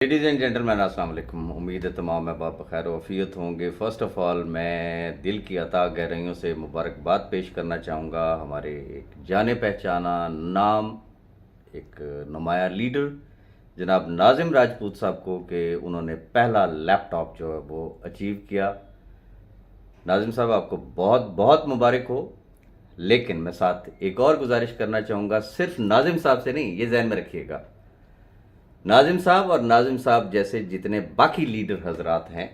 Ladies and gentleman अस्सलाम वालेकुम। उम्मीद है तमाम अहबाब बखैर वफ़ीयत होंगे। फ़र्स्ट ऑफ़ ऑल मैं दिल की अता गहराइयों से मुबारकबाद पेश करना चाहूँगा हमारे एक जाने पहचाना नाम, एक नुमाया लीडर जनाब नाज़िम राजपूत साहब को कि उन्होंने पहला लैपटॉप जो है वो अचीव किया। नाज़िम साहब आपको बहुत बहुत मुबारक हो। लेकिन मैं साथ एक और गुजारिश करना चाहूँगा, सिर्फ नाज़िम साहब से नहीं, ये ज़हन में रखिएगा, नाज़िम साहब और नाज़िम साहब जैसे जितने बाकी लीडर हजरात हैं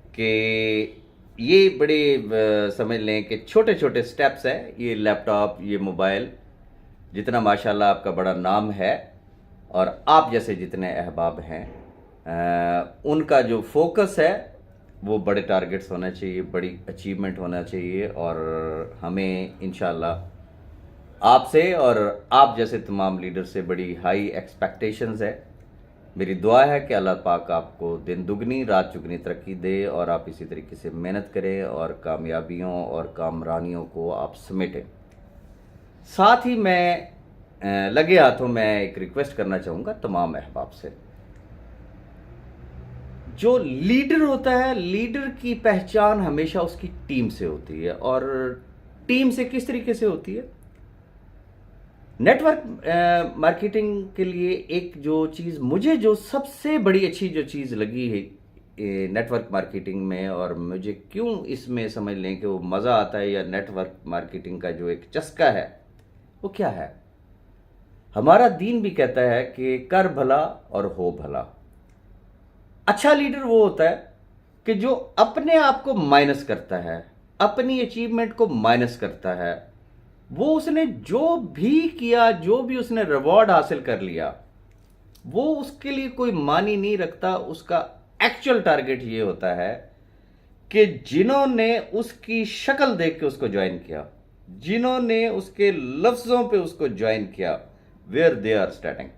कि ये बड़े समझ लें कि छोटे छोटे स्टेप्स हैं। ये लैपटॉप, ये मोबाइल, जितना माशाल्लाह आपका बड़ा नाम है और आप जैसे जितने अहबाब हैं, उनका जो फोकस है वो बड़े टारगेट्स होना चाहिए, बड़ी अचीवमेंट होना चाहिए। और हमें इंशाल्लाह आपसे और आप जैसे तमाम लीडर से बड़ी हाई एक्सपेक्टेशंस है। मेरी दुआ है कि अल्लाह पाक आपको दिन दुगनी रात चुगनी तरक्की दे और आप इसी तरीके से मेहनत करें और कामयाबियों और कामरानियों को आप समेटें। साथ ही मैं लगे हाथों में एक रिक्वेस्ट करना चाहूँगा तमाम अहबाब से। जो लीडर होता है, लीडर की पहचान हमेशा उसकी टीम से होती है। और टीम से किस तरीके से होती है? नेटवर्क मार्केटिंग के लिए एक जो चीज़ मुझे जो सबसे बड़ी अच्छी जो चीज़ लगी है नेटवर्क मार्केटिंग में, और मुझे क्यों इसमें समझ लें कि वो मज़ा आता है या नेटवर्क मार्केटिंग का जो एक चस्का है वो क्या है? हमारा दीन भी कहता है कि कर भला और हो भला। अच्छा लीडर वो होता है कि जो अपने आप को माइनस करता है, अपनी अचीवमेंट को माइनस करता है। वो उसने जो भी किया, जो भी उसने रिवॉर्ड हासिल कर लिया, वो उसके लिए कोई मानी नहीं रखता। उसका एक्चुअल टारगेट ये होता है कि जिन्होंने उसकी शक्ल देख के उसको ज्वाइन किया, जिन्होंने उसके लफ्जों पे उसको ज्वाइन किया, वेयर दे आर स्टैंडिंग,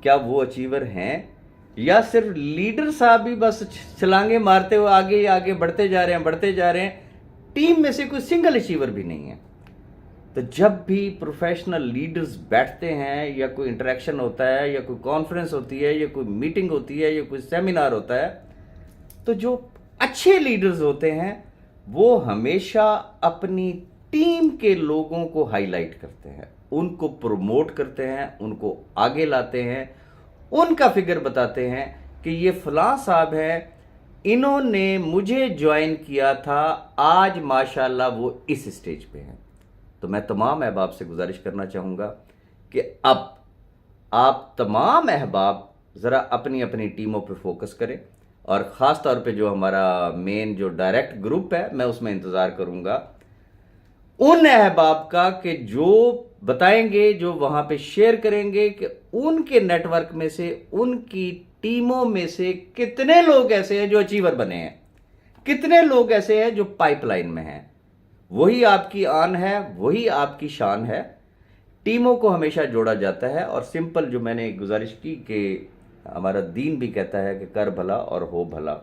क्या वो अचीवर हैं या सिर्फ लीडर साहब ही बस छलांगे मारते हुए आगे आगे बढ़ते जा रहे हैं, बढ़ते जा रहे हैं? टीम में से कोई सिंगल अचीवर भी नहीं है। तो जब भी प्रोफेशनल लीडर्स बैठते हैं या कोई इंटरेक्शन होता है या कोई कॉन्फ्रेंस होती है या कोई मीटिंग होती है या कोई सेमिनार होता है, तो जो अच्छे लीडर्स होते हैं वो हमेशा अपनी टीम के लोगों को हाईलाइट करते हैं, उनको प्रमोट करते हैं, उनको आगे लाते हैं, उनका फिगर बताते हैं कि ये फलां साहब हैं, इन्होंने मुझे ज्वाइन किया था, आज माशाल्लाह वो इस स्टेज पे हैं। तो मैं तमाम अहबाब से गुजारिश करना चाहूँगा कि अब आप तमाम अहबाब ज़रा अपनी अपनी टीमों पर फोकस करें। और ख़ास तौर पे जो हमारा मेन जो डायरेक्ट ग्रुप है, मैं उसमें इंतज़ार करूँगा उन अहबाब का कि जो बताएंगे, जो वहाँ पे शेयर करेंगे कि उनके नेटवर्क में से, उनकी टीमों में से कितने लोग ऐसे हैं जो अचीवर बने हैं, कितने लोग ऐसे हैं जो पाइपलाइन में हैं। वही आपकी आन है, वही आपकी शान है। टीमों को हमेशा जोड़ा जाता है। और सिंपल जो मैंने गुजारिश की कि हमारा दीन भी कहता है कि कर भला और हो भला।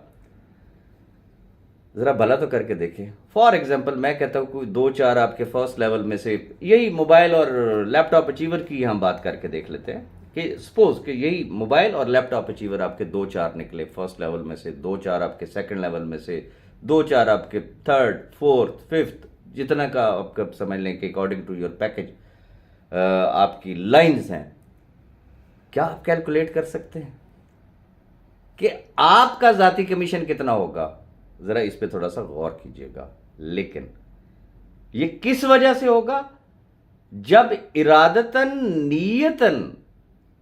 ज़रा भला तो करके देखें। फॉर एग्जांपल मैं कहता हूँ कोई दो चार आपके फर्स्ट लेवल में से, यही मोबाइल और लैपटॉप अचीवर की हम बात करके देख लेते हैं कि सपोज कि यही मोबाइल और लैपटॉप अचीवर आपके दो चार निकले फर्स्ट लेवल में से, दो चार आपके सेकंड लेवल में से, दो चार आपके थर्ड, फोर्थ, फिफ्थ, जितना का आपका समझ लें कि अकॉर्डिंग टू योर पैकेज आपकी लाइंस हैं। क्या आप कैलकुलेट कर सकते हैं कि आपका जाती कमीशन कितना होगा? ज़रा इस पे थोड़ा सा गौर कीजिएगा। लेकिन ये किस वजह से होगा? जब इरादतन नीयतन,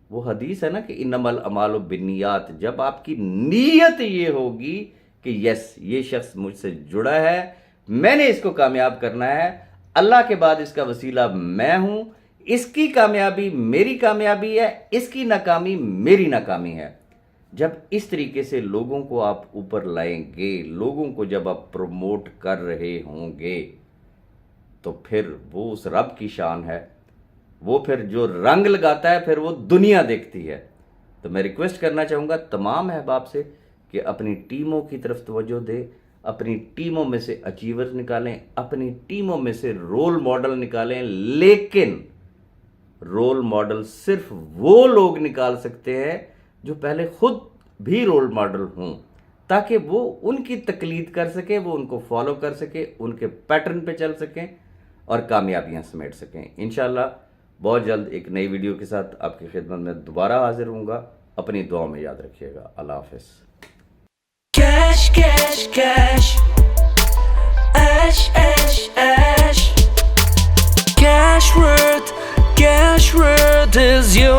वो हदीस है ना कि इन्नमल अमालु बिन्नियात, जब आपकी नीयत ये होगी कि यस ये शख्स मुझसे जुड़ा है, मैंने इसको कामयाब करना है, अल्लाह के बाद इसका वसीला मैं हूं, इसकी कामयाबी मेरी कामयाबी है, इसकी नाकामी मेरी नाकामी है। जब इस तरीके से लोगों को आप ऊपर लाएंगे, लोगों को जब आप प्रमोट कर रहे होंगे, तो फिर वो उस रब की शान है। वो फिर जो रंग लगाता है फिर वो दुनिया देखती है। तो मैं रिक्वेस्ट करना चाहूँगा तमाम अहबाब से कि अपनी टीमों की तरफ तवज्जो दें, अपनी टीमों में से अचीवर निकालें, अपनी टीमों में से रोल मॉडल निकालें। लेकिन रोल मॉडल सिर्फ वो लोग निकाल सकते हैं जो पहले खुद भी रोल मॉडल हों, ताकि वो उनकी तकलीद कर सके, वो उनको फॉलो कर सके, उनके पैटर्न पे चल सकें और कामयाबियां समेट सकें। इंशाल्लाह बहुत जल्द एक नई वीडियो के साथ आपकी खिदमत में दोबारा हाजिर हूँगा। अपनी दुआ में याद रखिएगा। अल्लाह हाफिज़। Cash, cash, cash. Ash, ash, ash. Cash worth is yours.